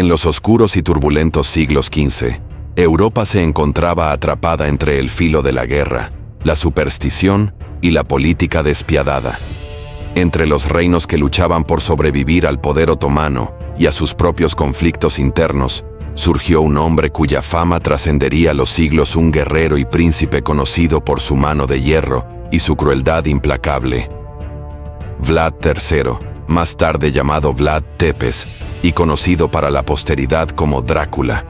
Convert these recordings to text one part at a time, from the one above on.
En los oscuros y turbulentos siglos XV, Europa se encontraba atrapada entre el filo de la guerra, la superstición y la política despiadada. Entre los reinos que luchaban por sobrevivir al poder otomano y a sus propios conflictos internos, surgió un hombre cuya fama trascendería los siglos, un guerrero y príncipe conocido por su mano de hierro y su crueldad implacable. Vlad III, más tarde llamado Vlad Tepes, y conocido para la posteridad como Drácula.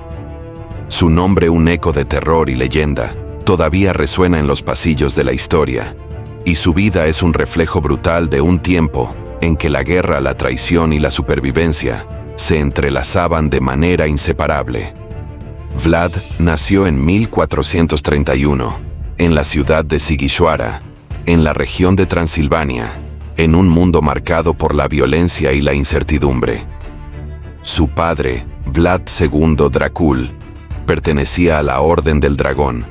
Su nombre, un eco de terror y leyenda, todavía resuena en los pasillos de la historia, y su vida es un reflejo brutal de un tiempo en que la guerra, la traición y la supervivencia se entrelazaban de manera inseparable. Vlad nació en 1431, en la ciudad de Sighisoara, en la región de Transilvania, en un mundo marcado por la violencia y la incertidumbre. Su padre, Vlad II Dracul, pertenecía a la Orden del Dragón,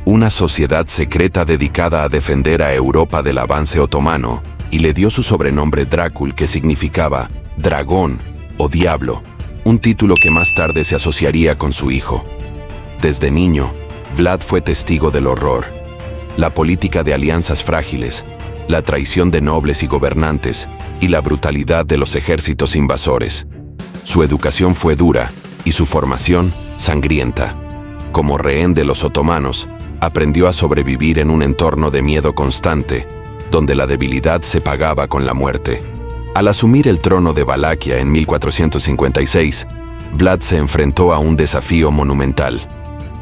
una sociedad secreta dedicada a defender a Europa del avance otomano, y le dio su sobrenombre Drácul, que significaba dragón o diablo, un título que más tarde se asociaría con su hijo. Desde niño, Vlad fue testigo del horror, la política de alianzas frágiles, la traición de nobles y gobernantes, y la brutalidad de los ejércitos invasores. Su educación fue dura y su formación sangrienta. Como rehén de los otomanos, aprendió a sobrevivir en un entorno de miedo constante, donde la debilidad se pagaba con la muerte. Al asumir el trono de Valaquia en 1456, Vlad se enfrentó a un desafío monumental: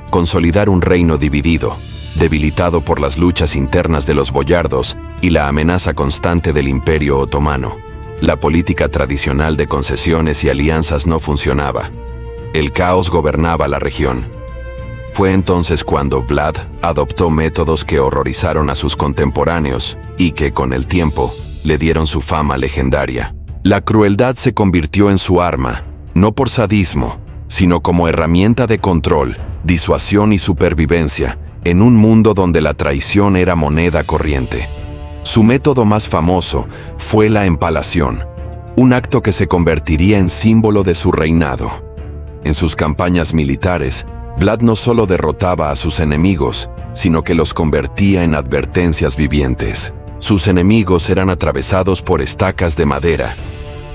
consolidar un reino dividido, debilitado por las luchas internas de los boyardos y la amenaza constante del Imperio Otomano. La política tradicional de concesiones y alianzas no funcionaba. El caos gobernaba la región. Fue entonces cuando Vlad adoptó métodos que horrorizaron a sus contemporáneos y que, con el tiempo, le dieron su fama legendaria. La crueldad se convirtió en su arma, no por sadismo, sino como herramienta de control, disuasión y supervivencia, en un mundo donde la traición era moneda corriente. Su método más famoso fue la empalación, un acto que se convertiría en símbolo de su reinado. En sus campañas militares, Vlad no solo derrotaba a sus enemigos, sino que los convertía en advertencias vivientes. Sus enemigos eran atravesados por estacas de madera,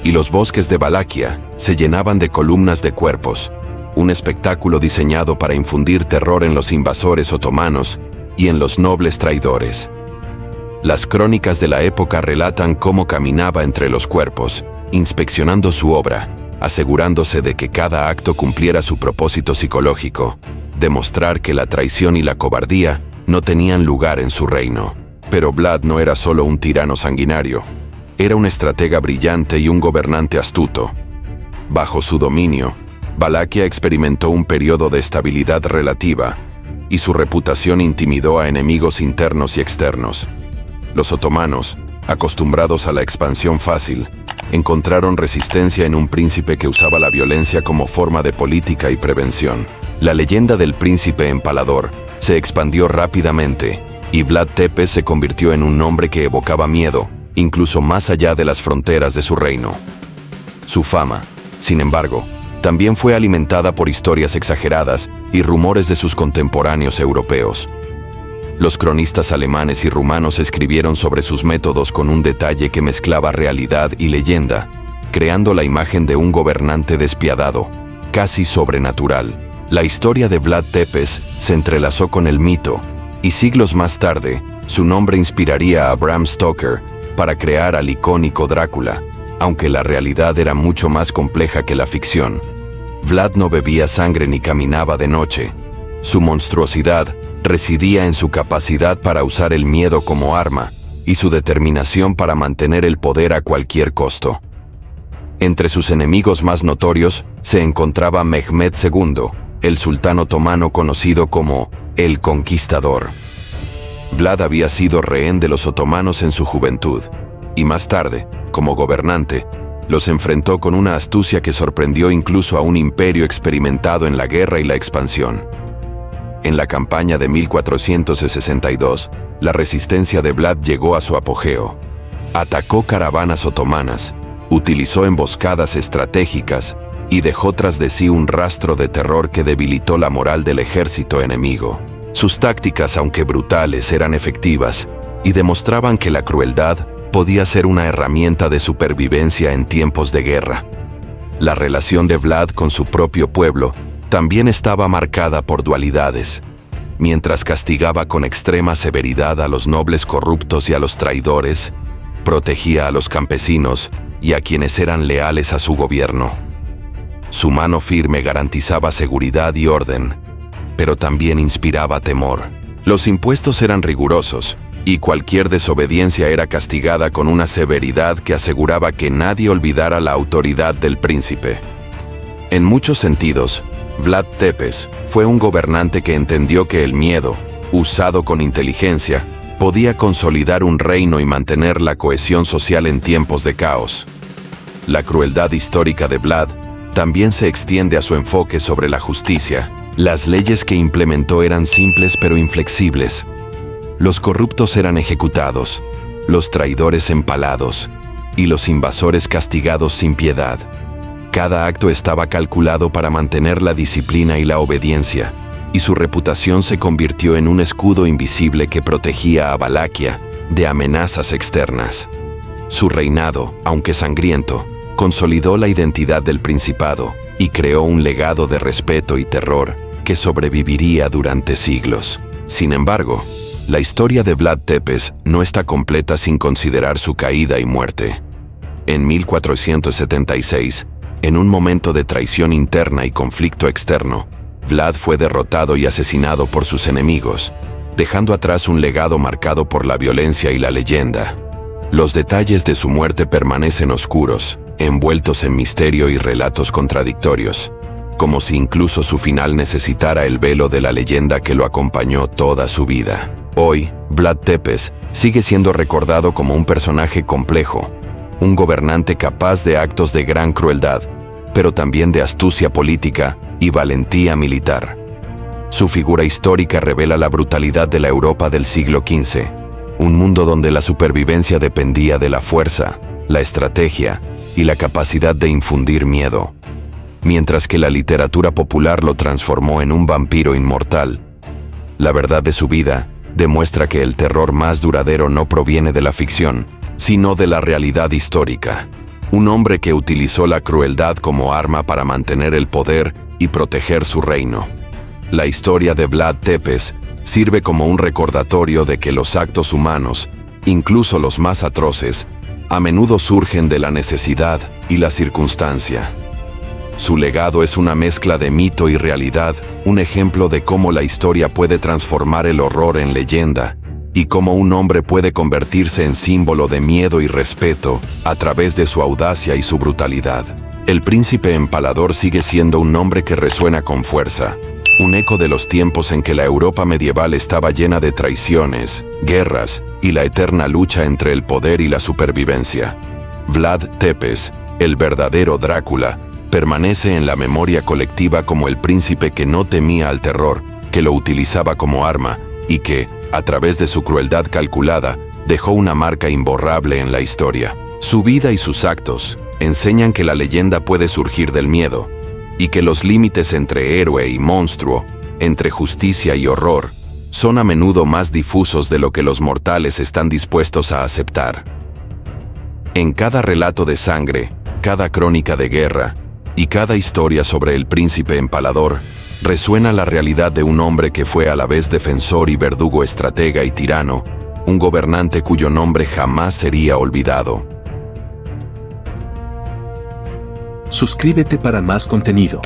y los bosques de Valaquia se llenaban de columnas de cuerpos, un espectáculo diseñado para infundir terror en los invasores otomanos y en los nobles traidores. Las crónicas de la época relatan cómo caminaba entre los cuerpos, inspeccionando su obra, asegurándose de que cada acto cumpliera su propósito psicológico: demostrar que la traición y la cobardía no tenían lugar en su reino. Pero Vlad no era solo un tirano sanguinario, era un estratega brillante y un gobernante astuto. Bajo su dominio, Valaquia experimentó un periodo de estabilidad relativa, y su reputación intimidó a enemigos internos y externos. Los otomanos, acostumbrados a la expansión fácil, encontraron resistencia en un príncipe que usaba la violencia como forma de política y prevención. La leyenda del príncipe empalador se expandió rápidamente, y Vlad Tepes se convirtió en un nombre que evocaba miedo, incluso más allá de las fronteras de su reino. Su fama, sin embargo, también fue alimentada por historias exageradas y rumores de sus contemporáneos europeos. Los cronistas alemanes y rumanos escribieron sobre sus métodos con un detalle que mezclaba realidad y leyenda, creando la imagen de un gobernante despiadado, casi sobrenatural. La historia de Vlad Tepes se entrelazó con el mito, y siglos más tarde, su nombre inspiraría a Bram Stoker para crear al icónico Drácula, aunque la realidad era mucho más compleja que la ficción. Vlad no bebía sangre ni caminaba de noche. Su monstruosidad residía en su capacidad para usar el miedo como arma y su determinación para mantener el poder a cualquier costo. Entre sus enemigos más notorios se encontraba Mehmed II, el sultán otomano conocido como el Conquistador. Vlad había sido rehén de los otomanos en su juventud, y más tarde, como gobernante, los enfrentó con una astucia que sorprendió incluso a un imperio experimentado en la guerra y la expansión. En la campaña de 1462, la resistencia de Vlad llegó a su apogeo. Atacó caravanas otomanas, utilizó emboscadas estratégicas y dejó tras de sí un rastro de terror que debilitó la moral del ejército enemigo. Sus tácticas, aunque brutales, eran efectivas y demostraban que la crueldad podía ser una herramienta de supervivencia en tiempos de guerra. La relación de Vlad con su propio pueblo también estaba marcada por dualidades. Mientras castigaba con extrema severidad a los nobles corruptos y a los traidores, protegía a los campesinos y a quienes eran leales a su gobierno. Su mano firme garantizaba seguridad y orden, pero también inspiraba temor. Los impuestos eran rigurosos, y cualquier desobediencia era castigada con una severidad que aseguraba que nadie olvidara la autoridad del príncipe. En muchos sentidos, Vlad Tepes fue un gobernante que entendió que el miedo, usado con inteligencia, podía consolidar un reino y mantener la cohesión social en tiempos de caos. La crueldad histórica de Vlad también se extiende a su enfoque sobre la justicia. Las leyes que implementó eran simples pero inflexibles. Los corruptos eran ejecutados, los traidores empalados y los invasores castigados sin piedad. Cada acto estaba calculado para mantener la disciplina y la obediencia, y su reputación se convirtió en un escudo invisible que protegía a Valaquia de amenazas externas. Su reinado, aunque sangriento, consolidó la identidad del principado y creó un legado de respeto y terror que sobreviviría durante siglos. Sin embargo, la historia de Vlad Tepes no está completa sin considerar su caída y muerte. En 1476, en un momento de traición interna y conflicto externo, Vlad fue derrotado y asesinado por sus enemigos, dejando atrás un legado marcado por la violencia y la leyenda. Los detalles de su muerte permanecen oscuros, envueltos en misterio y relatos contradictorios, como si incluso su final necesitara el velo de la leyenda que lo acompañó toda su vida. Hoy, Vlad Tepes sigue siendo recordado como un personaje complejo, un gobernante capaz de actos de gran crueldad, pero también de astucia política y valentía militar. Su figura histórica revela la brutalidad de la Europa del siglo XV, un mundo donde la supervivencia dependía de la fuerza, la estrategia y la capacidad de infundir miedo. Mientras que la literatura popular lo transformó en un vampiro inmortal, la verdad de su vida demuestra que el terror más duradero no proviene de la ficción, sino de la realidad histórica. Un hombre que utilizó la crueldad como arma para mantener el poder y proteger su reino. La historia de Vlad Tepes sirve como un recordatorio de que los actos humanos, incluso los más atroces, a menudo surgen de la necesidad y la circunstancia. Su legado es una mezcla de mito y realidad, un ejemplo de cómo la historia puede transformar el horror en leyenda y cómo un hombre puede convertirse en símbolo de miedo y respeto a través de su audacia y su brutalidad. El príncipe empalador sigue siendo un nombre que resuena con fuerza, un eco de los tiempos en que la Europa medieval estaba llena de traiciones, guerras y la eterna lucha entre el poder y la supervivencia. Vlad Tepes, el verdadero Drácula, permanece en la memoria colectiva como el príncipe que no temía al terror, que lo utilizaba como arma y que, a través de su crueldad calculada, dejó una marca imborrable en la historia. Su vida y sus actos enseñan que la leyenda puede surgir del miedo y que los límites entre héroe y monstruo, entre justicia y horror, son a menudo más difusos de lo que los mortales están dispuestos a aceptar. En cada relato de sangre, cada crónica de guerra y cada historia sobre el príncipe empalador, resuena la realidad de un hombre que fue a la vez defensor y verdugo, estratega y tirano, un gobernante cuyo nombre jamás sería olvidado. Suscríbete para más contenido.